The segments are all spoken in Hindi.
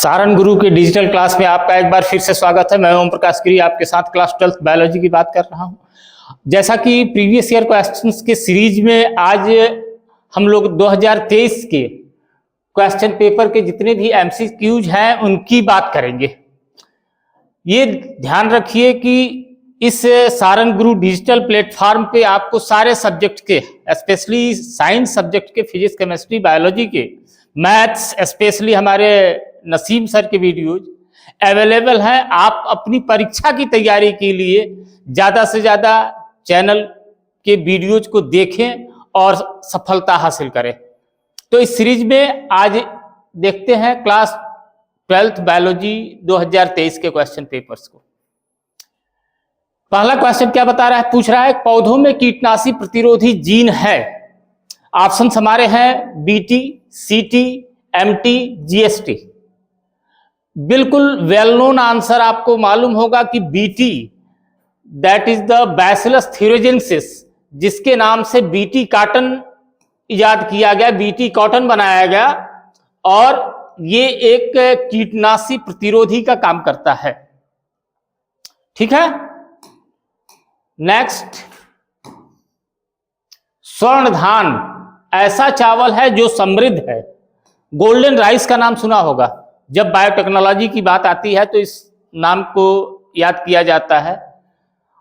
सारण गुरु के डिजिटल क्लास में आपका एक बार फिर से स्वागत है। मैं ओम प्रकाश गिरी आपके साथ क्लास 12th बायोलॉजी की बात कर रहा हूं। जैसा कि प्रीवियस ईयर क्वेश्चंस के सीरीज में आज हम लोग 2023 के क्वेश्चन पेपर के जितने भी एमसीक्यूज हैं उनकी बात करेंगे। ये ध्यान रखिए कि इस सारण गुरु डिजिटल प्लेटफॉर्म पे आपको सारे सब्जेक्ट के, स्पेशली साइंस सब्जेक्ट के, फिजिक्स, केमिस्ट्री, बायोलॉजी के, मैथ्स, स्पेशली हमारे नसीम सर के वीडियोज अवेलेबल हैं। आप अपनी परीक्षा की तैयारी के लिए ज़्यादा से ज़्यादा चैनल के वीडियोज को देखें और सफलता हासिल करें। तो इस सीरीज में आज देखते हैं क्लास 12th बायोलॉजी 2023 के क्वेश्चन पेपर्स को। पहला क्वेश्चन क्या बता रहा है, पूछ रहा है पौधों में कीटनाशी प्रतिरोधी जीन है। ऑप्शन हमारे हैं बीटी, सीटी, एमटी, जीएसटी। बिल्कुल वेल नोन आंसर आपको मालूम होगा कि BT, that is the Bacillus thuringiensis, जिसके नाम से बीटी कॉटन इजाद किया गया, बीटी कॉटन बनाया गया और ये एक कीटनाशी प्रतिरोधी का काम करता है। ठीक है। नेक्स्ट, स्वर्ण धान ऐसा चावल है जो समृद्ध है। गोल्डन राइस का नाम सुना होगा। जब बायोटेक्नोलॉजी की बात आती है तो इस नाम को याद किया जाता है।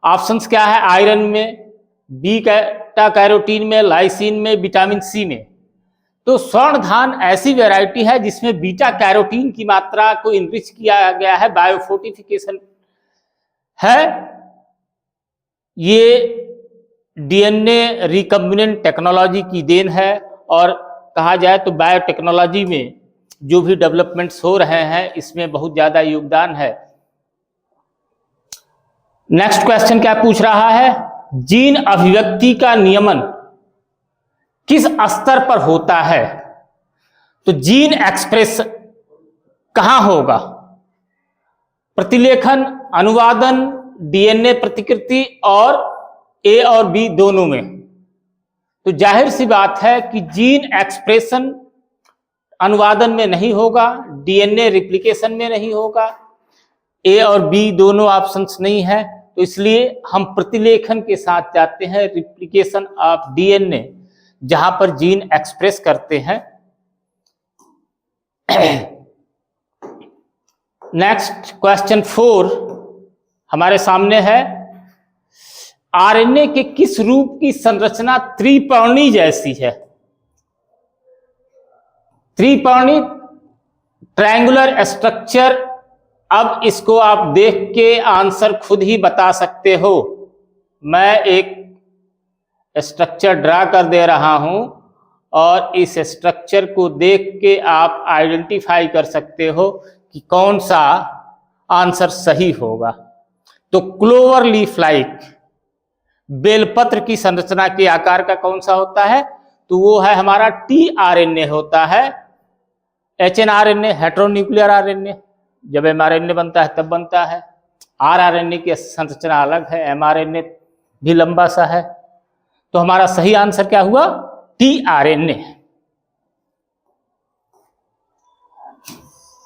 ऑप्शंस क्या है, आयरन में, बीटा कैरोटीन में, लाइसिन में, विटामिन सी में। तो स्वर्ण धान ऐसी वैरायटी है जिसमें बीटा कैरोटीन की मात्रा को इनरिच किया गया है, बायोफोर्टिफिकेशन है। ये डीएनए रिकम्बिनेंट टेक्नोलॉजी की देन है और कहा जाए तो बायोटेक्नोलॉजी में जो भी डेवलपमेंट्स हो रहे हैं इसमें बहुत ज्यादा योगदान है। नेक्स्ट क्वेश्चन क्या पूछ रहा है, जीन अभिव्यक्ति का नियमन किस स्तर पर होता है। तो जीन एक्सप्रेस कहां होगा, प्रतिलेखन, अनुवादन, डीएनए प्रतिकृति और ए और बी दोनों में। तो जाहिर सी बात है कि जीन एक्सप्रेशन अनुवादन में नहीं होगा, डीएनए रिप्लिकेशन में नहीं होगा, ए और बी दोनों ऑप्शंस नहीं है। तो इसलिए हम प्रतिलेखन के साथ जाते हैं, रिप्लिकेशन ऑफ डीएनए, जहां पर जीन एक्सप्रेस करते हैं। नेक्स्ट क्वेश्चन 4 हमारे सामने है, आरएनए के किस रूप की संरचना त्रिपर्णी जैसी है। त्रिपर्णी, ट्रायंगुलर स्ट्रक्चर। अब इसको आप देख के आंसर खुद ही बता सकते हो। मैं एक स्ट्रक्चर ड्रा कर दे रहा हूं और इस स्ट्रक्चर को देख के आप आइडेंटिफाई कर सकते हो कि कौन सा आंसर सही होगा। तो क्लोवर लीफ लाइक, बेलपत्र की संरचना के आकार का कौन सा होता है, तो वो है हमारा टीआरएनए होता है। एचएनआरएनए हेटेरोन्यूक्लियर आरएनए, जब एमआरएनए बनता है तब बनता है। आरआरएनए की संरचना अलग है, एमआरएनए भी लंबा सा है। तो हमारा सही आंसर क्या हुआ, टीआरएनए।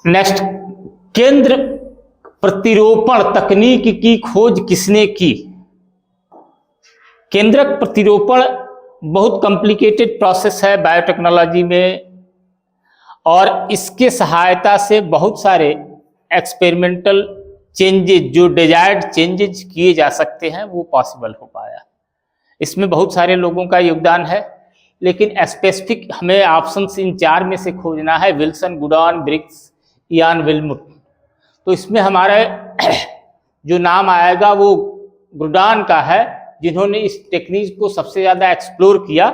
नेक्स्ट, केंद्र प्रतिरोपण तकनीक की खोज किसने की। केंद्रक प्रतिरोपण बहुत कॉम्प्लिकेटेड प्रोसेस है बायोटेक्नोलॉजी में और इसके सहायता से बहुत सारे एक्सपेरिमेंटल चेंजेस, जो डिजायर्ड चेंजेस किए जा सकते हैं, वो पॉसिबल हो पाया। इसमें बहुत सारे लोगों का योगदान है, लेकिन स्पेसिफिक हमें ऑप्शंस इन 4 में से खोजना है, विल्सन, गुडॉन, ब्रिक्स, इयान विल्मुट। तो इसमें हमारा जो नाम आएगा वो गुडॉन का है, जिन्होंने इस टेक्निक को सबसे ज्यादा एक्सप्लोर किया।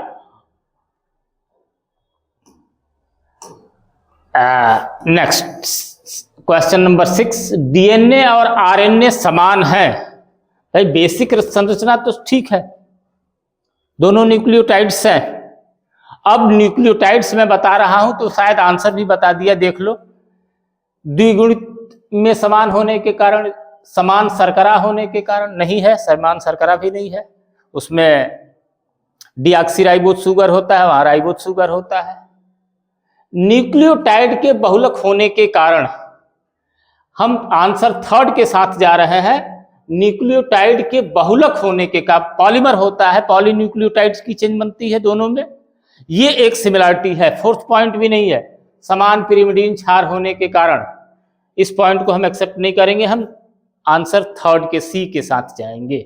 नेक्स्ट क्वेश्चन नंबर 6, डीएनए और आरएनए समान है। भाई बेसिक संरचना तो ठीक है, दोनों न्यूक्लियोटाइड्स हैं। अब न्यूक्लियोटाइड्स मैं बता रहा हूं तो शायद आंसर भी बता दिया, देख लो। द्विगुणित में समान होने के कारण, समान शर्करा होने के कारण नहीं है, समान शर्करा भी नहीं है। उसमें डीऑक्सीराइबोज शुगर होता है, वहां राइबोज शुगर होता है। न्यूक्लियोटाइड के बहुलक होने के कारण हम आंसर थर्ड के साथ जा रहे हैं। न्यूक्लियोटाइड के बहुलक होने के का पॉलीमर होता है, पॉलीन्यूक्लियोटाइड्स की चेन बनती है दोनों में, ये एक सिमिलरिटी है। फोर्थ पॉइंट भी नहीं है, समान पिरिमिडीन क्षार होने के कारण इस पॉइंट को हम एक्सेप्ट नहीं करेंगे। हम आंसर थर्ड के सी के साथ जाएंगे।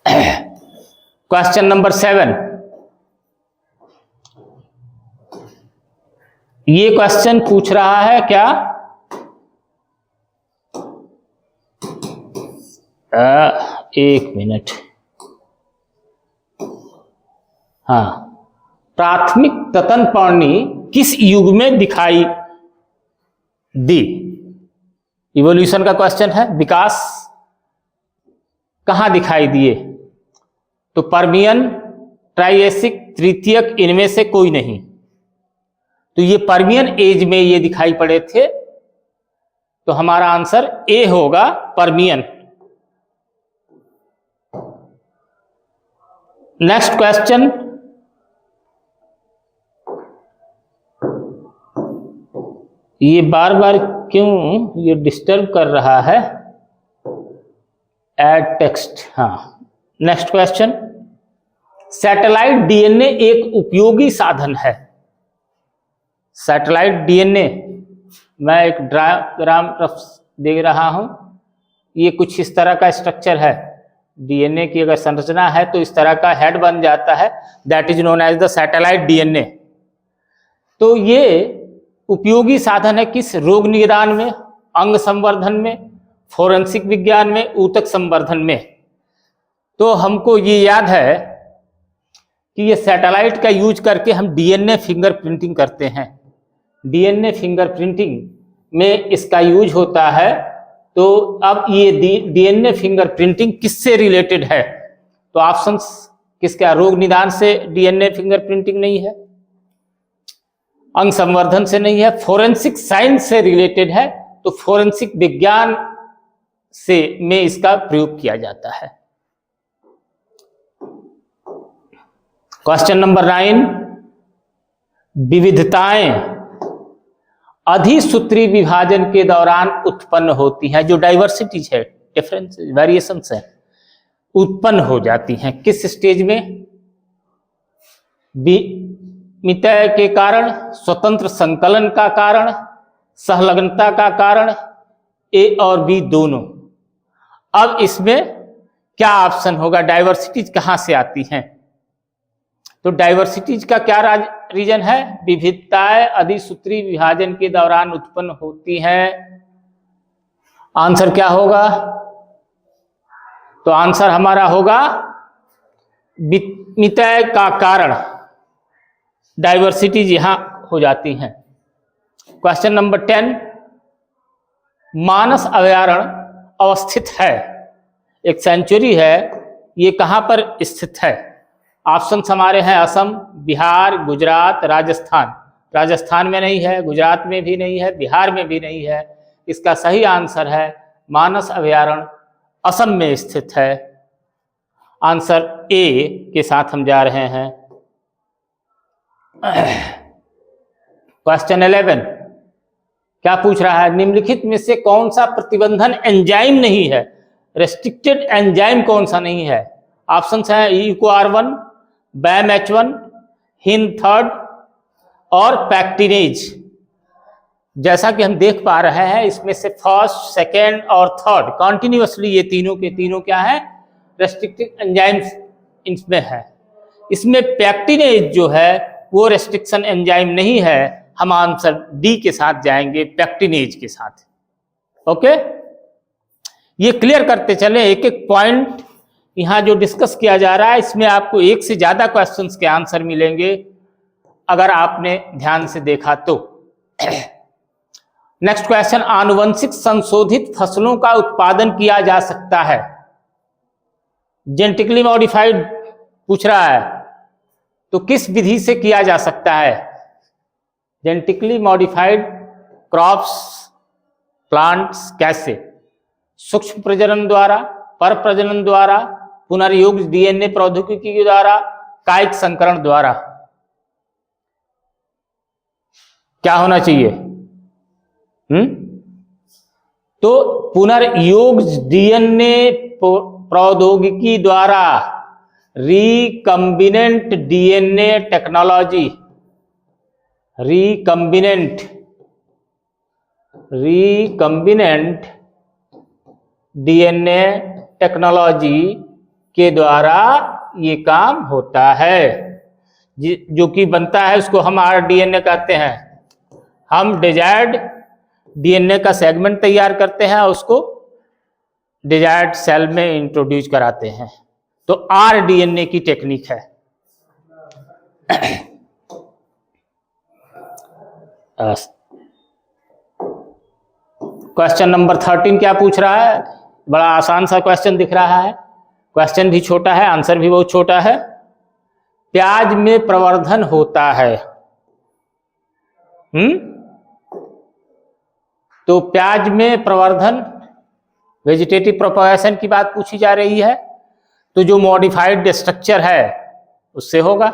क्वेश्चन नंबर 7, ये क्वेश्चन पूछ रहा है क्या, एक मिनट, हाँ, प्राथमिक ततन पानी किस युग में दिखाई दी? इवोल्यूशन का क्वेश्चन है। विकास कहां दिखाई दिए? तो पर्मियन, ट्राइएसिक, तृतीयक, इनमें से कोई नहीं। तो ये पर्मियन एज में ये दिखाई पड़े थे, तो हमारा आंसर ए होगा, पर्मियन। नेक्स्ट क्वेश्चन, ये बार बार क्यों ये डिस्टर्ब कर रहा है? ऐड टेक्स्ट, हाँ। नेक्स्ट क्वेश्चन, सैटेलाइट डीएनए एक उपयोगी साधन है। सैटेलाइट डीएनए, मैं एक डायग्राम दे रहा हूं, ये कुछ इस तरह का स्ट्रक्चर है। डीएनए की अगर संरचना है तो इस तरह का हेड बन जाता है, that is known as the satellite DNA. तो ये उपयोगी साधन है किस? रोग निदान में, अंग संवर्धन में, फोरेंसिक विज्ञान में, ऊतक संवर्धन में। तो हमको ये याद है कि ये सैटेलाइट का यूज करके हम डीएनए फिंगरप्रिंटिंग करते हैं। डीएनए फिंगरप्रिंटिंग में इसका यूज होता है। तो अब ये डीएनए फिंगरप्रिंटिंग किससे रिलेटेड है? तो ऑप्शंस किसका? रोग निदान से डीएनए फिंगरप्रिंटिंग नहीं है, अंग संवर्धन से नहीं है, फोरेंसिक साइंस से रिलेटेड है, तो फोरेंसिक विज्ञान से में इसका प्रयोग किया जाता है। क्वेश्चन नंबर 9, विविधताएं अधिसूत्री विभाजन के दौरान उत्पन्न होती हैं। जो डाइवर्सिटीज है, डिफरेंस, वेरिएशंस है, उत्पन्न हो जाती हैं किस स्टेज में? मितय के कारण, स्वतंत्र संकलन का कारण, सहलग्नता का कारण, ए और बी दोनों। अब इसमें क्या ऑप्शन होगा? डाइवर्सिटीज कहां से आती हैं? तो डाइवर्सिटीज का क्या रीजन है? विविधताएं अधिसूत्री विभाजन के दौरान उत्पन्न होती हैं। आंसर क्या होगा? तो आंसर हमारा होगा मितय का कारण, डाइवर्सिटीज यहां हो जाती हैं। क्वेश्चन नंबर 10, मानस अभयारण्य अवस्थित है, एक सेंचुरी है, ये कहां पर स्थित है? ऑप्शंस हमारे हैं असम, बिहार, गुजरात, राजस्थान। राजस्थान में नहीं है, गुजरात में भी नहीं है, बिहार में भी नहीं है। इसका सही आंसर है मानस अभयारण्य असम में स्थित है। आंसर ए के साथ हम जा रहे हैं। क्वेश्चन 11 क्या पूछ रहा है? निम्नलिखित में से कौन सा प्रतिबंधन एंजाइम नहीं है? रेस्ट्रिक्टेड एंजाइम कौन सा नहीं है? ऑप्शंस हैं EcoR1, BAM-H1, HIN3 और पैक्टिनेज। जैसा कि हम देख पा रहे हैं, इसमें से फर्स्ट, सेकेंड और थर्ड कॉन्टिन्यूअसली ये तीनों के तीनों क्या है? रेस्ट्रिक्टेड एंजाइम्स इसमें है। इसमें पैक्टिनेज जो है वो रेस्ट्रिक्शन एंजाइम नहीं है। हम आंसर डी के साथ जाएंगे, पैक्टिनेज के साथ। ओके, ये क्लियर करते चले एक एक पॉइंट। यहां जो डिस्कस किया जा रहा है इसमें आपको एक से ज्यादा क्वेश्चंस के आंसर मिलेंगे अगर आपने ध्यान से देखा तो। नेक्स्ट क्वेश्चन, आनुवंशिक संशोधित फसलों का उत्पादन किया जा सकता है? जेनेटिकली मॉडिफाइड पूछ रहा है, तो किस विधि से किया जा सकता है? जेनेटिकली मॉडिफाइड क्रॉप्स, प्लांट्स कैसे? सूक्ष्म प्रजनन द्वारा, पर प्रजनन द्वारा, पुनर्युग्म डीएनए प्रौद्योगिकी के द्वारा, कायिक संकरण द्वारा। क्या होना चाहिए? तो पुनर्योग डीएनए प्रौद्योगिकी द्वारा recombinant DNA technology, recombinant DNA technology के द्वारा ये काम होता है। जो कि बनता है उसको हम आरडीएनए कहते हैं। हम डिजायर्ड डीएनए का सेगमेंट तैयार करते हैं और उसको डिजायर्ड सेल में इंट्रोड्यूस कराते हैं, तो आरडीएनए की टेक्निक है। क्वेश्चन नंबर 13 क्या पूछ रहा है? बड़ा आसान सा क्वेश्चन दिख रहा है, क्वेश्चन भी छोटा है, आंसर भी बहुत छोटा है। प्याज में प्रवर्धन होता है। तो प्याज में प्रवर्धन, वेजिटेटिव प्रोपगेशन की बात पूछी जा रही है, तो जो मॉडिफाइड स्ट्रक्चर है उससे होगा।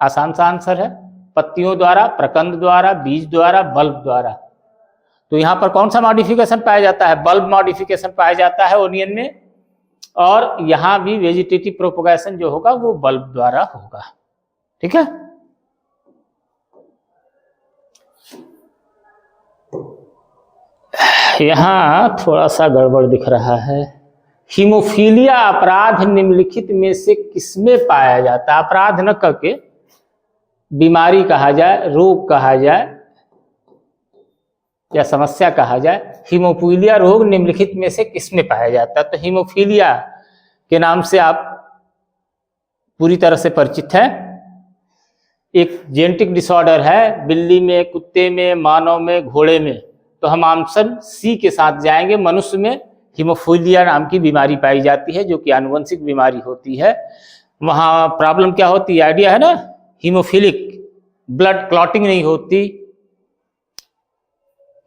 आसान सा आंसर है, पत्तियों द्वारा, प्रकंद द्वारा, बीज द्वारा, बल्ब द्वारा। तो यहां पर कौन सा मॉडिफिकेशन पाया जाता है? बल्ब मॉडिफिकेशन पाया जाता है ओनियन में, और यहां भी वेजिटेटिव प्रोपगेशन जो होगा वो बल्ब द्वारा होगा। ठीक है, यहां थोड़ा सा गड़बड़ दिख रहा है। हीमोफीलिया अपराध निम्नलिखित में से किसमें पाया जाता है? अपराध न करके बीमारी कहा जाए, रोग कहा जाए या समस्या कहा जाए। हीमोफीलिया रोग निम्नलिखित में से किसमें पाया जाता है? तो हीमोफीलिया के नाम से आप पूरी तरह से परिचित हैं। एक जेनेटिक डिसऑर्डर है, बिल्ली में, कुत्ते में, मानव में, घोड़े में। तो हम आंसर सी के साथ जाएंगे। मनुष्य में हीमोफीलिया नाम की बीमारी पाई जाती है, जो कि आनुवंशिक बीमारी होती है। वहां प्रॉब्लम क्या होती है? आइडिया है ना? हीमोफिलिक ब्लड क्लॉटिंग नहीं होती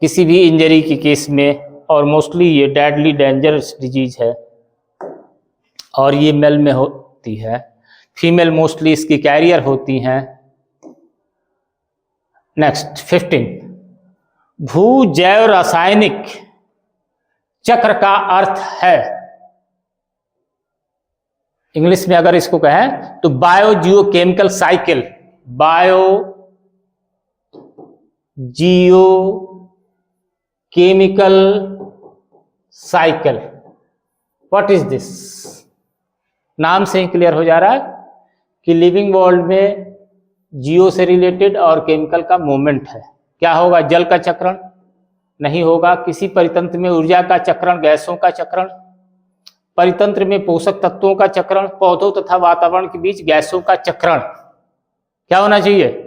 किसी भी इंजरी के केस में, और मोस्टली ये डेडली डेंजरस डिजीज है, और ये मेल में होती है। फीमेल मोस्टली इसकी कैरियर होती हैं। नेक्स्ट 15, भू जैव रासायनिक चक्र का अर्थ है, इंग्लिश में अगर इसको कहें तो bio Jio chemical cycle. Bio Jio chemical cycle, what is this? नाम से ही क्लियर हो जा रहा है कि लिविंग वर्ल्ड में जियो से रिलेटेड और केमिकल का मूवमेंट है। क्या होगा? जल का चक्रण नहीं होगा। किसी परितंत्र में ऊर्जा का चक्रण, गैसों का चक्रण, परितंत्र में पोषक तत्वों का चक्रण, पौधों तथा वातावरण के बीच गैसों का चक्रण। क्या होना चाहिए?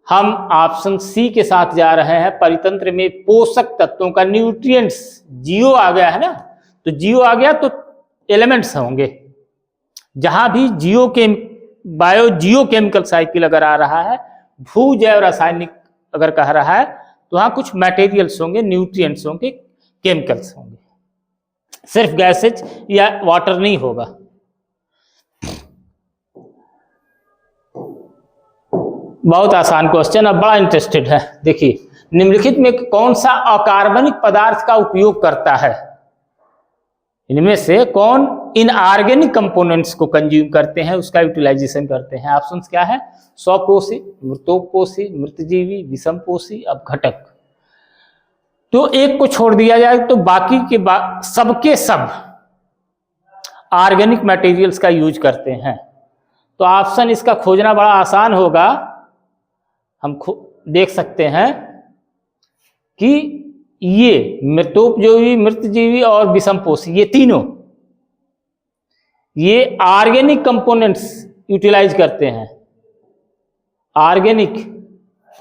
हम ऑप्शन सी के साथ जा रहे हैं। परितंत्र में पोषक तत्वों का, न्यूट्रिएंट्स, जियो आ गया है ना, तो जियो आ गया तो एलिमेंट्स होंगे। जहां भी जियो के बायो जियो केमिकल साइकिल अगर आ रहा है, भू जैव रासायनिक अगर कह रहा है, तो वहां कुछ मटेरियल्स होंगे, न्यूट्रिएंट्स होंगे, केमिकल्स होंगे। सिर्फ गैसेज या वाटर नहीं होगा। बहुत आसान क्वेश्चन, अब बड़ा इंटरेस्टेड है। देखिए, निम्नलिखित में कौन सा अकार्बनिक पदार्थ का उपयोग करता है? इनमें से कौन इनऑर्गेनिक कंपोनेंट्स को कंज्यूम करते हैं, उसका यूटिलाइजेशन करते हैं? ऑप्शंस क्या है? स्वपोषी, मृतोपोषी, मृतजीवी, विषमपोषी, अपघटक। तो एक को छोड़ दिया जाए तो बाकी के सबके सब ऑर्गेनिक मटेरियल्स का यूज करते हैं। तो ऑप्शन इसका खोजना बड़ा आसान होगा। हम देख सकते हैं कि ये मृतोपयोगी, मृतजीवी और विषमपोषी, ये तीनों ये ऑर्गेनिक कंपोनेंट्स यूटिलाइज करते हैं। ऑर्गेनिक,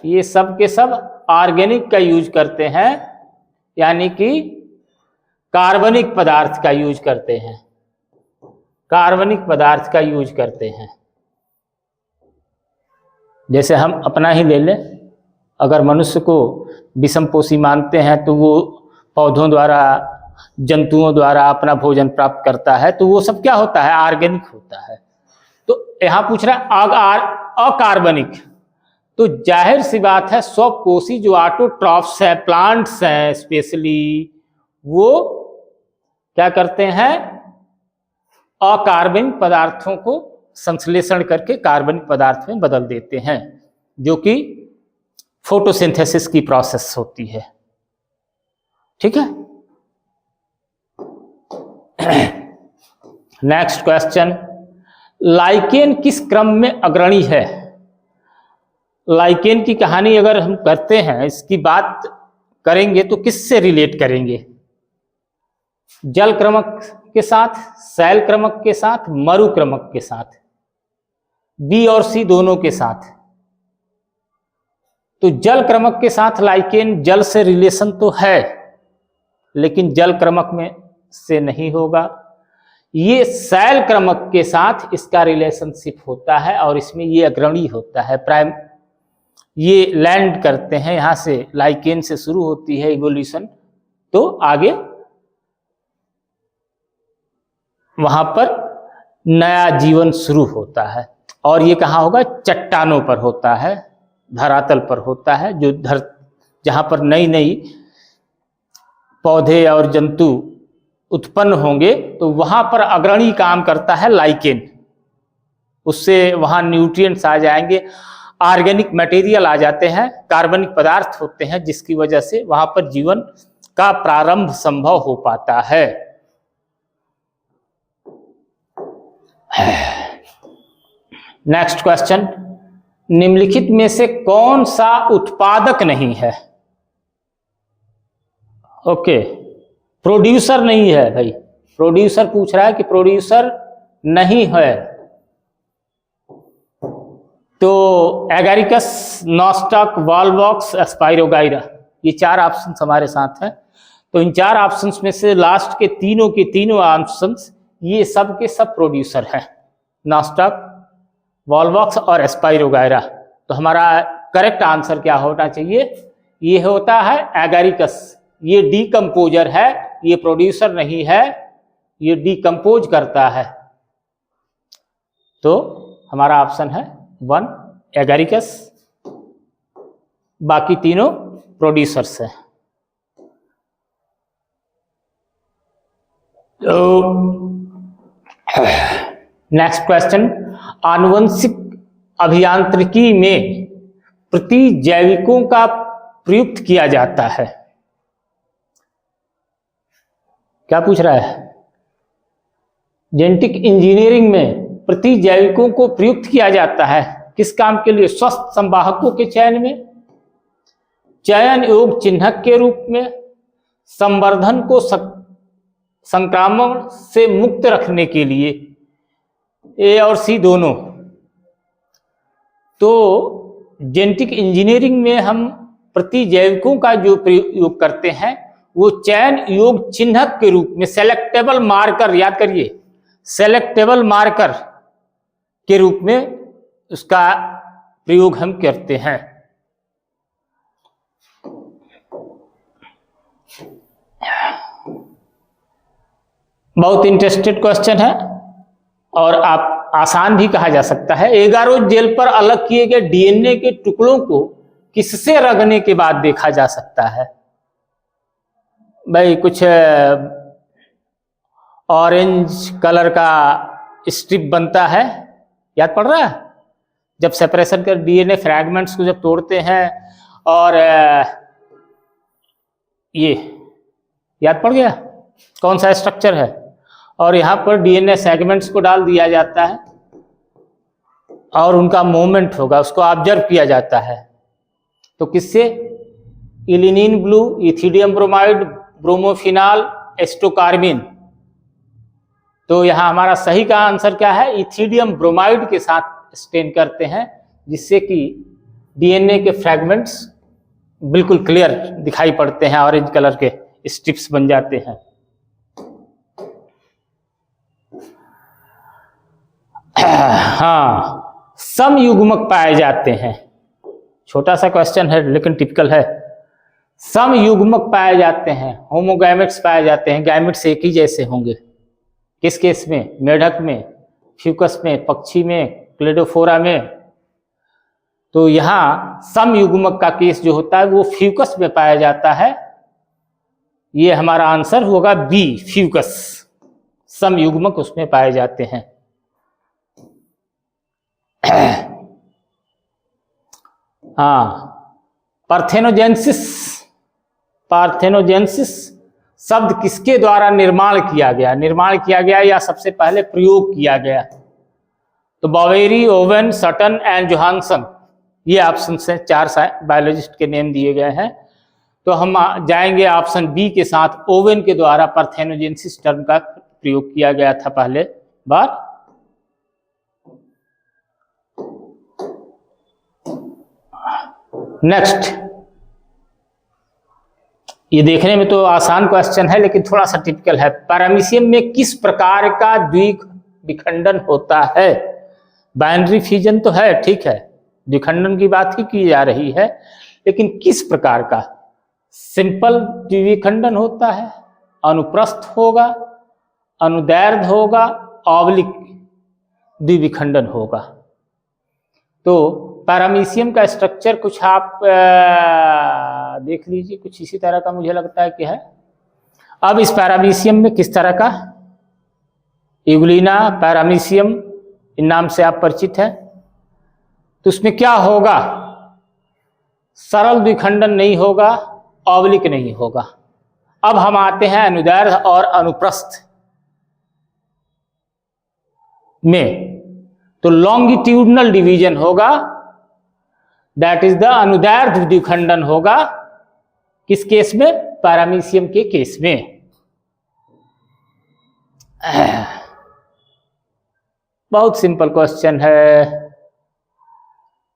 ये सब के सब ऑर्गेनिक का यूज करते हैं, यानी कि कार्बनिक पदार्थ का यूज करते हैं। कार्बनिक पदार्थ का यूज करते हैं। जैसे हम अपना ही ले लें, अगर मनुष्य को विषमपोषी मानते हैं तो वो पौधों द्वारा, जंतुओं द्वारा अपना भोजन प्राप्त करता है, तो वो सब क्या होता है? ऑर्गेनिक होता है। तो यहां पूछ रहा है अकार्बनिक, तो जाहिर सी बात है स्वकोशी जो ऑटोट्रॉफ्स हैं, प्लांट्स हैं स्पेशली, वो क्या करते हैं, अकार्बनिक पदार्थों को संश्लेषण करके कार्बनिक पदार्थ में बदल देते हैं, जो कि फोटोसिंथेसिस की प्रोसेस होती है। ठीक है। नेक्स्ट क्वेश्चन, लाइकेन किस क्रम में अग्रणी है? लाइकेन की कहानी अगर हम करते हैं, इसकी बात करेंगे तो किससे रिलेट करेंगे? जल क्रमक के साथ, शैल क्रमक के साथ, मरु क्रमक के साथ, बी और सी दोनों के साथ। तो जल क्रमक के साथ लाइकेन, जल से रिलेशन तो है लेकिन जल क्रमक में से नहीं होगा। ये शैल क्रमक के साथ इसका रिलेशनशिप होता है और इसमें ये अग्रणी होता है। प्राइम ये लैंड करते हैं, यहां से लाइकेन से शुरू होती है इवोल्यूशन, तो आगे वहां पर नया जीवन शुरू होता है। और ये कहाँ होगा? चट्टानों पर होता है, धरातल पर होता है, जो जहां पर नई नई पौधे और जंतु उत्पन्न होंगे, तो वहां पर अग्रणी काम करता है लाइकेन। उससे वहां न्यूट्रिएंट्स आ जाएंगे, ऑर्गेनिक मटेरियल आ जाते हैं, कार्बनिक पदार्थ होते हैं, जिसकी वजह से वहां पर जीवन का प्रारंभ संभव हो पाता है। नेक्स्ट क्वेश्चन, निम्नलिखित में से कौन सा उत्पादक नहीं है? ओके, प्रोड्यूसर नहीं है भाई। प्रोड्यूसर पूछ रहा है कि प्रोड्यूसर नहीं है, तो एगारिकस, नॉस्टॉक, वॉलवॉक्स, एस्पाइरोगाइरा, ये 4 ऑप्शन हमारे साथ हैं। तो इन 4 ऑप्शंस में से लास्ट के तीनों ऑप्शंस ये सब के सब प्रोड्यूसर हैं, नॉस्टॉक, वॉलवॉक्स और एस्पाइरोगाइरा। तो हमारा करेक्ट आंसर क्या होना चाहिए? ये होता है एगारिकस। ये डीकम्पोजर है, ये प्रोड्यूसर नहीं है, ये डीकम्पोज करता है। तो हमारा ऑप्शन है 1 एगारिकस, बाकी तीनों प्रोड्यूसर्स हैं। नेक्स्ट क्वेश्चन, आनुवंशिक अभियांत्रिकी में प्रतिजैविकों का प्रयुक्त किया जाता है। क्या पूछ रहा है? जेनेटिक इंजीनियरिंग में प्रतिजैविकों को प्रयुक्त किया जाता है किस काम के लिए? स्वस्थ संवाहकों के चयन में, चयन योग चिन्हक के रूप में, संवर्धन को संक्रमण से मुक्त रखने के लिए। ए और सी दोनों। तो जेनेटिक इंजीनियरिंग में हम प्रतिजैविकों का जो प्रयोग करते हैं वो चयन योग चिन्हक के रूप में, सेलेक्टेबल मार्कर, याद करिए, सेलेक्टेबल मार्कर के रूप में उसका प्रयोग हम करते हैं। बहुत इंटरेस्टेड क्वेश्चन है और आप आसान भी कहा जा सकता है। एगारोज जेल पर अलग किए गए डीएनए के टुकड़ों को किससे रगड़ने के बाद देखा जा सकता है? भाई कुछ ऑरेंज कलर का स्ट्रिप बनता है, याद पड़ रहा है? जब सेपरेशन कर डीएनए फ्रैगमेंट्स को जब तोड़ते हैं और ये याद पड़ गया कौन सा स्ट्रक्चर है, और यहाँ पर डीएनए सेगमेंट्स को डाल दिया जाता है और उनका मूवमेंट होगा, उसको ऑब्जर्व किया जाता है। तो किससे? इलिनिन ब्लू, इथिडियम ब्रोमाइड, ब्रोमोफिनाल, एस्टोकार्बिन। तो यहाँ हमारा सही का आंसर क्या है? इथिडियम ब्रोमाइड के साथ स्टेन करते हैं, जिससे कि डीएनए के फ्रैगमेंट्स बिल्कुल क्लियर दिखाई पड़ते हैं, ऑरेंज कलर के स्ट्रिप्स बन जाते हैं। हाँ, समयुग्मक पाए जाते हैं। छोटा सा क्वेश्चन है लेकिन टिपिकल है। समयुग्मक पाए जाते हैं, होमोगैमेट्स पाए जाते हैं, गैमेट्स एक ही जैसे होंगे। किस केस में? मेढक में, फ्यूकस में, पक्षी में, क्लेडोफोरा में। तो यहाँ समयुग्मक का केस जो होता है वो फ्यूकस में पाया जाता है। ये हमारा आंसर होगा बी, फ्यूकस। समयुग्मक उसमें पाए जाते हैं। हाँ, पार्थेनोजेनेसिस। पार्थेनोजेनेसिस शब्द किसके द्वारा निर्माण किया गया या सबसे पहले प्रयोग किया गया? तो बॉवेरी, ओवन, सटन एंड जोहानसन, ये ऑप्शन से 4 बायोलॉजिस्ट के नेम दिए गए हैं। तो हम जाएंगे ऑप्शन बी के साथ, ओवन के द्वारा पार्थेनोजेनेसिस टर्म का प्रयोग किया गया था पहले बार। नेक्स्ट, ये देखने में तो आसान क्वेश्चन है लेकिन थोड़ा सा टिपिकल है। पैरामीशियम में किस प्रकार का द्विविखंडन होता है? बाइनरी फ्यूजन तो है, ठीक है, द्विखंडन की बात ही की जा रही है, लेकिन किस प्रकार का? सिंपल द्विविखंडन होता है, अनुप्रस्थ होगा, अनुदैर्ध्य होगा, ऑब्लिक द्विविखंडन होगा। तो पैरामीशियम का स्ट्रक्चर कुछ आप देख लीजिए, कुछ इसी तरह का मुझे लगता है कि है। अब इस पैरामीशियम में किस तरह का? यूग्लिना, पैरामीशियम, इन नाम से आप परिचित हैं। तो उसमें क्या होगा? सरल द्विखंडन नहीं होगा, ऑब्लिक नहीं होगा। अब हम आते हैं अनुदैर्ध्य और अनुप्रस्थ में। तो लॉन्गिट्यूडनल डिवीजन होगा, दैट इज द अनुदैर्ध्य द्विखंडन होगा। किस केस में? पैरामीशियम के केस में। बहुत सिंपल क्वेश्चन है।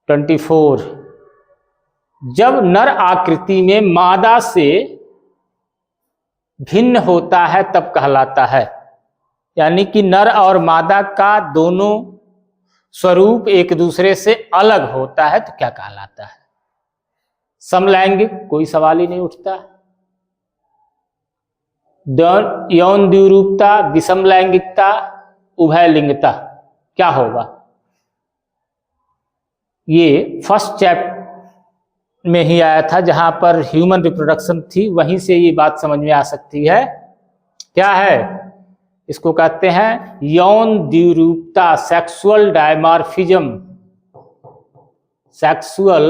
24, जब नर आकृति में मादा से भिन्न होता है तब कहलाता है। यानी कि नर और मादा का दोनों स्वरूप एक दूसरे से अलग होता है तो क्या कहलाता है? समलैंगिक, कोई सवाल ही नहीं उठता। यौन द्विरूपता, विषमलैंगिकता, उभयलिंगता, क्या होगा? ये फर्स्ट चैप्टर में ही आया था, जहां पर ह्यूमन रिप्रोडक्शन थी, वहीं से ये बात समझ में आ सकती है। क्या है? इसको कहते हैं यौन द्विरूपता, सेक्सुअल डायमॉर्फिज्म। सेक्सुअल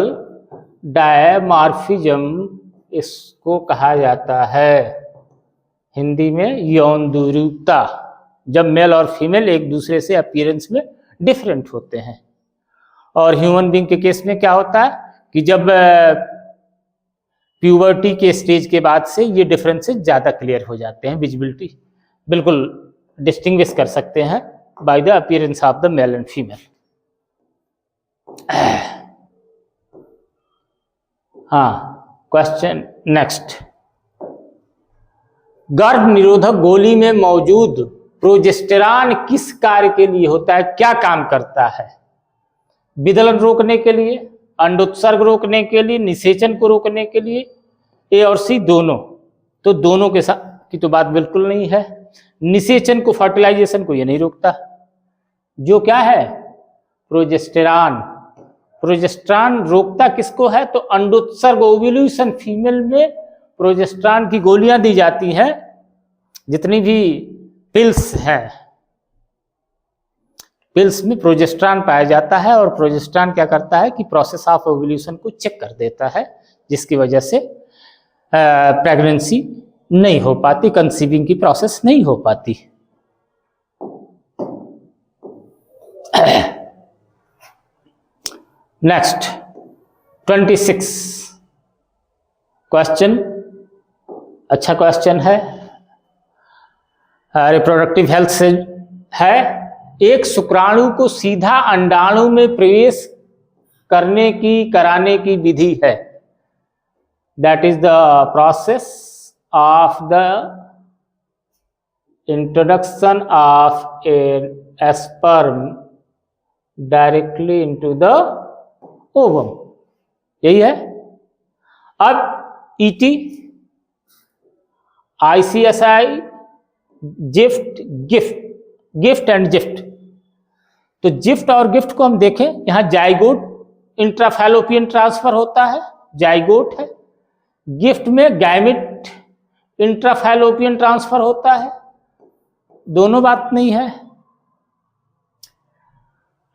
डायमॉर्फिज्म इसको कहा जाता है हिंदी में, यौन द्विरूपता। जब मेल और फीमेल एक दूसरे से अपीयरेंस में डिफरेंट होते हैं। और ह्यूमन बीइंग के केस में क्या होता है कि जब प्यूबर्टी के स्टेज के बाद से ये डिफरेंसेस ज्यादा क्लियर हो जाते हैं, विजिबिलिटी बिल्कुल डिस्टिंग्विश कर सकते हैं by the appearance of the male and female. हाँ, क्वेश्चन नेक्स्ट। गर्भ निरोधक गोली में मौजूद प्रोजेस्टेरॉन किस कार्य के लिए होता है? क्या काम करता है? विदलन रोकने के लिए, अंडोत्सर्ग रोकने के लिए, निषेचन को रोकने के लिए, ए और सी दोनों। तो दोनों के साथ की तो बात बिल्कुल नहीं है। निषेचन को, फर्टिलाइजेशन को ये नहीं रोकता। जो क्या है? प्रोजेस्टेरॉन। प्रोजेस्टेरॉन रोकता किसको है? तो अंडोत्सर्ग, ओव्यूलेशन। फीमेल में प्रोजेस्टेरॉन की गोलियां दी जाती हैं, जितनी भी पिल्स हैं, पिल्स में प्रोजेस्टेरॉन पाया जाता है। और प्रोजेस्टेरॉन क्या करता है कि प्रोसेस ऑफ ओव्यूलेशन को चेक कर देता है, जिसकी वजह से प्रेगनेंसी नहीं हो पाती, कंसीविंग की प्रोसेस नहीं हो पाती। नेक्स्ट 26 क्वेश्चन, अच्छा क्वेश्चन है, रिप्रोडक्टिव हेल्थ से है। एक शुक्राणु को सीधा अंडाणु में प्रवेश कराने की विधि है। That is the process of the introduction of a sperm directly into the ovum, यही है। अब ET, ICSI, gift and gift. तो जिफ्ट और गिफ्ट को हम देखें, यहां जाइगोट इंट्राफैलोपियन ट्रांसफर होता है, जाइगोट है। गिफ्ट में गैमेट इंट्राफैलोपियन ट्रांसफर होता है, दोनों बात नहीं है।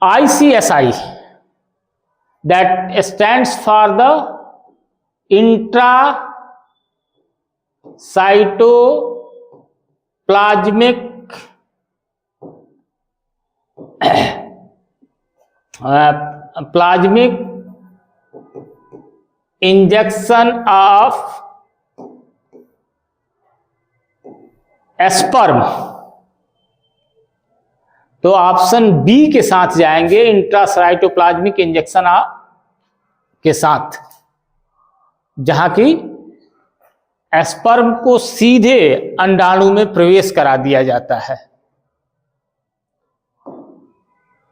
ICSI that stands for the intracytoplasmic plasmic injection of sperm। तो ऑप्शन बी के साथ जाएंगे, इंट्रासाइटोप्लाज्मिक इंजेक्शन के साथ, जहां की स्पर्म को सीधे अंडाणु में प्रवेश करा दिया जाता है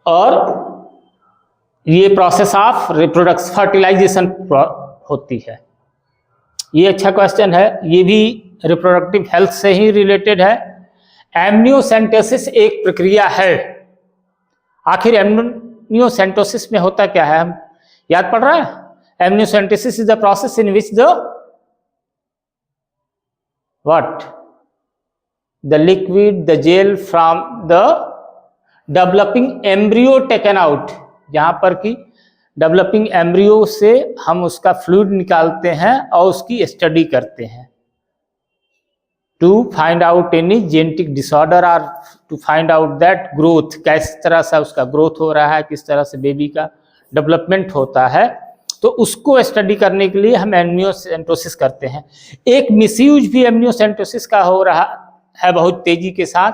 और ये प्रोसेस ऑफ रिप्रोडक्शन फर्टिलाइजेशन होती है। ये अच्छा क्वेश्चन है, ये भी रिप्रोडक्टिव हेल्थ से ही रिलेटेड है। एमनियोसेंटोसिस एक प्रक्रिया है। आखिर एमनियोसेंटोसिस में होता क्या है, हम याद पड़ रहा है? Amniocentesis is the process in which the what the liquid the gel from the developing embryo taken out, जहां पर कि डेवलपिंग एम्ब्रियो से हम उसका फ्लूइड निकालते हैं और उसकी स्टडी करते हैं to find out any genetic disorder और to find out that growth, किस तरह से उसका ग्रोथ हो रहा है, किस तरह से बेबी का डेवलपमेंट होता है, तो उसको स्टडी करने के लिए हम एमनियोसेंटोसिस करते हैं। एक मिसयूज भी एमनियोसेंटोसिस का हो रहा है बहुत तेजी के साथ,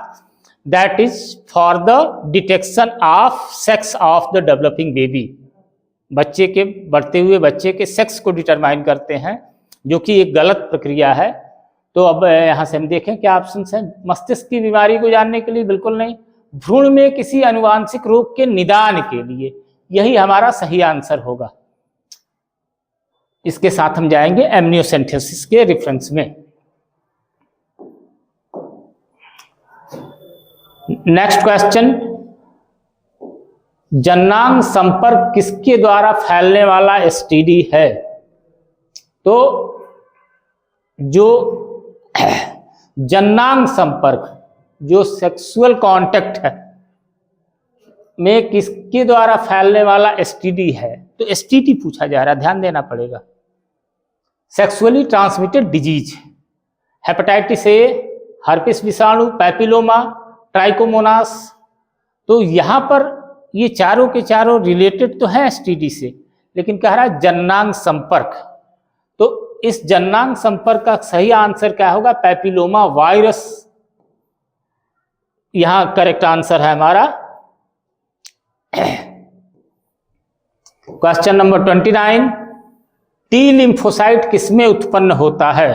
that is for the detection of sex of the developing baby. बच्चे के बढ़ते हुए बच्चे के सेक्स को डिटरमाइन करते हैं, जो कि एक गलत प्रक्रिया है। तो अब यहाँ से हम देखें क्या ऑप्शन है। मस्तिष्क की बीमारी को जानने के लिए बिल्कुल नहीं, भ्रूण में किसी आनुवांशिक रोग के निदान के लिए, यही हमारा सही आंसर होगा। इसके साथ हम जाएंगे एमनियोसेंटोसिस के रेफरेंस में। नेक्स्ट क्वेश्चन, जननांग संपर्क किसके द्वारा फैलने वाला एसटीडी है? तो जो जननांग संपर्क, जो सेक्सुअल कांटेक्ट है में किसके द्वारा फैलने वाला एसटीडी है, तो एसटीडी पूछा जा रहा है, ध्यान देना पड़ेगा। Sexually transmitted disease, hepatitis A, herpes विषाणु, पैपिलोमा, ट्राइकोमोनास। तो यहां पर ये चारों के चारों रिलेटेड तो है एसटीडी से, लेकिन कह रहा है जननांग संपर्क। तो इस जननांग संपर्क का सही आंसर क्या होगा? पैपिलोमा वायरस यहां करेक्ट आंसर है हमारा। क्वेश्चन नंबर 29, टी लिम्फोसाइट किसमें उत्पन्न होता है?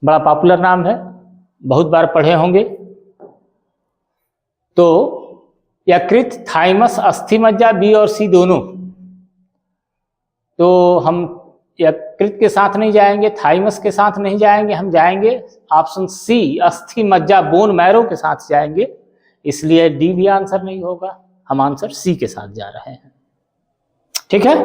बड़ा पॉपुलर नाम है, बहुत बार पढ़े होंगे। तो यकृत, थाइमस, अस्थि मज्जा, बी और सी दोनों। तो हम यकृत के साथ नहीं जाएंगे, थाइमस के साथ नहीं जाएंगे, हम जाएंगे ऑप्शन सी, अस्थि मज्जा, बोन मैरो के साथ जाएंगे। इसलिए डी भी आंसर नहीं होगा, हम आंसर सी के साथ जा रहे हैं। ठीक है,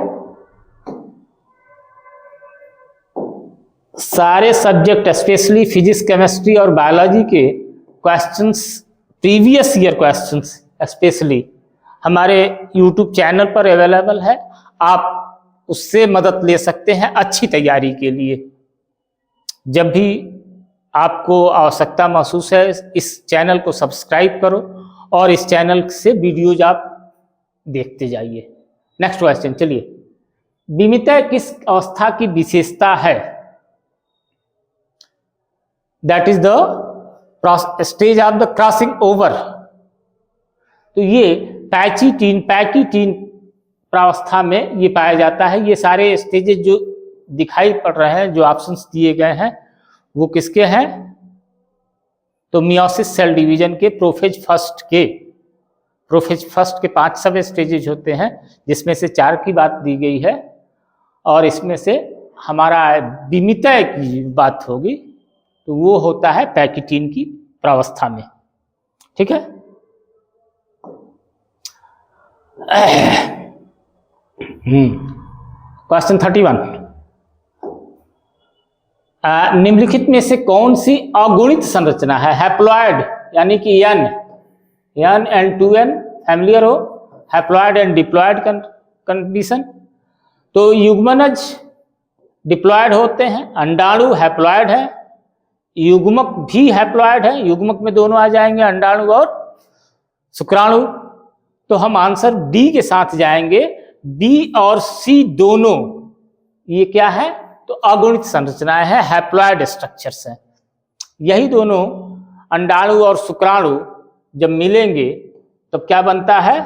सारे सब्जेक्ट स्पेशली फिजिक्स, केमिस्ट्री और बायोलॉजी के questions, previous year questions specially हमारे यूट्यूब चैनल पर अवेलेबल है। आप उससे मदद ले सकते हैं अच्छी तैयारी के लिए। जब भी आपको आवश्यकता महसूस है, इस चैनल को सब्सक्राइब करो और इस चैनल से वीडियोज आप देखते जाइए। नेक्स्ट क्वेश्चन, चलिए, विमितय किस अवस्था की विशेषता है? That is the stage of the crossing over. तो ये पैकीटीन प्रावस्था में ये पाया जाता है। ये सारे स्टेजेस जो दिखाई पड़ रहे हैं, जो ऑप्शंस दिए गए हैं, वो किसके हैं? तो मियोसिस सेल डिवीजन के प्रोफेज फर्स्ट के 5 सब स्टेजेज होते हैं, जिसमें से 4 की बात दी गई है और इसमें से हमारा विमितय की बात होगी, तो वो होता है पैकीटीन की प्रावस्था में। ठीक है, क्वेश्चन 31, निम्नलिखित में से कौन सी अगुणित संरचना है? हैप्लॉयड यानी कि एन एंड 2n फैमिलियर हो, हैप्लॉयड एंड डिप्लॉयड कंडीशन। तो युग्मनज डिप्लॉयड होते हैं, अंडाणु हैप्लॉयड है, युग्मक भी हैप्लॉयड है, युग्मक में दोनों आ जाएंगे, अंडाणु और शुक्राणु। तो हम आंसर डी के साथ जाएंगे, बी और सी दोनों ये क्या है? तो अगुणित संरचनाएं हैं, हैप्लॉयड स्ट्रक्चर्स हैं। यही दोनों अंडाणु और शुक्राणु जब मिलेंगे तब क्या बनता है?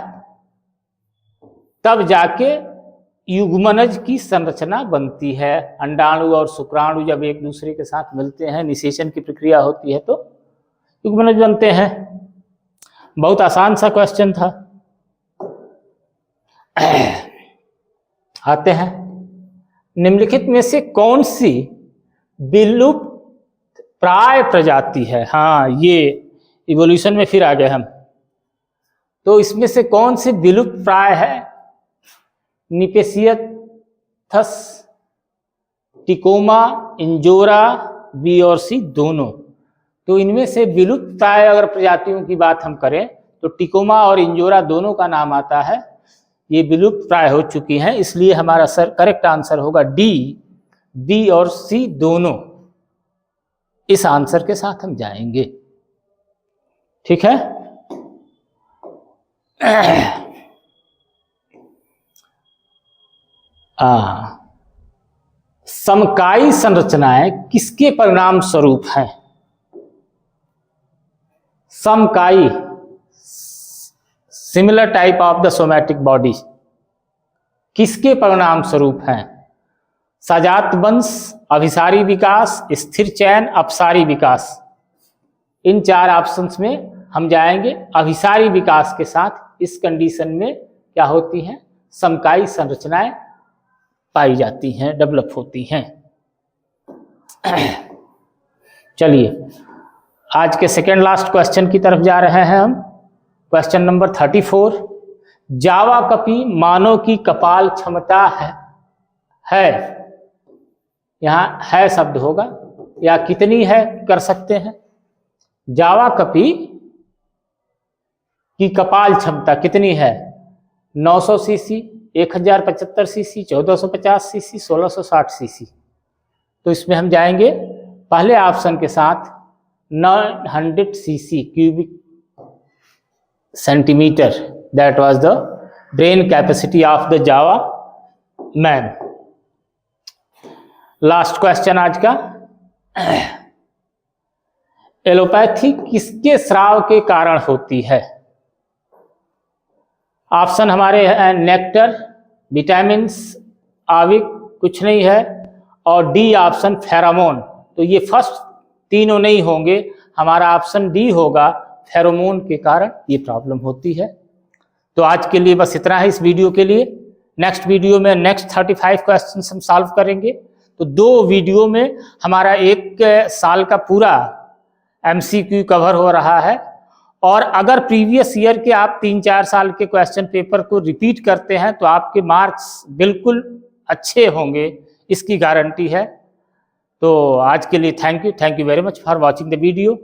तब जाके युग्मनज की संरचना बनती है। अंडाणु और शुक्राणु जब एक दूसरे के साथ मिलते हैं, निषेचन की प्रक्रिया होती है, तो युग्मनज बनते हैं। बहुत आसान सा क्वेश्चन था। आते हैं, निम्नलिखित में से कौन सी विलुप्त प्राय प्रजाति है? हाँ, ये इवोल्यूशन में फिर आ गए हम। तो इसमें से कौन सी विलुप्त प्राय है? निपेसियथस, टिकोमा, इंजोरा, बी और सी दोनों। तो इनमें से विलुप्त प्राय अगर प्रजातियों की बात हम करें तो टिकोमा और इंजोरा दोनों का नाम आता है। ये विलुप्त प्राय हो चुकी हैं, इसलिए हमारा करेक्ट आंसर होगा डी, बी और सी दोनों। इस आंसर के साथ हम जाएंगे। ठीक है। समकाई संरचनाएं किसके परिणाम स्वरूप हैं? समकाई, similar type of the somatic body, किसके परिणाम स्वरूप हैं? सजात वंश, अभिसारी विकास, स्थिर चयन, अपसारी विकास। इन चार ऑप्शंस में हम जाएंगे। अभिसारी विकास के साथ इस कंडीशन में क्या होती हैं? समकाई संरचनाएं पाई जाती हैं, डेवलप होती हैं। चलिए आज के सेकेंड लास्ट क्वेश्चन की तरफ जा रहे हैं हम। क्वेश्चन नंबर 34, जावा कपी मानव की कपाल क्षमता है। यहां है शब्द होगा या कितनी है कर सकते हैं। जावा कपी की कपाल क्षमता कितनी है? 900 सीसी, 1075 सीसी, 1450 सीसी, 1660 सीसी। तो इसमें हम जाएंगे पहले ऑप्शन के साथ 900 CC cubic centimetre, that was the brain capacity of the Java man. Last question आज का, एलोपैथी किसके स्राव के कारण होती है? ऑप्शन हमारे हैं नेक्टर, विटामिन्स, आविक कुछ नहीं है, और डी ऑप्शन फेरोमोन। तो ये फर्स्ट तीनों नहीं होंगे, हमारा ऑप्शन डी होगा, फेरोमोन के कारण ये प्रॉब्लम होती है। तो आज के लिए बस इतना है इस वीडियो के लिए। नेक्स्ट वीडियो में नेक्स्ट 35 क्वेश्चन हम सॉल्व करेंगे। तो 2 वीडियो में हमारा 1 साल का पूरा MCQ कवर हो रहा है। और अगर प्रीवियस ईयर के आप 3-4 साल के क्वेश्चन पेपर को रिपीट करते हैं तो आपके मार्क्स बिल्कुल अच्छे होंगे, इसकी गारंटी है। तो आज के लिए thank you very much for watching the video.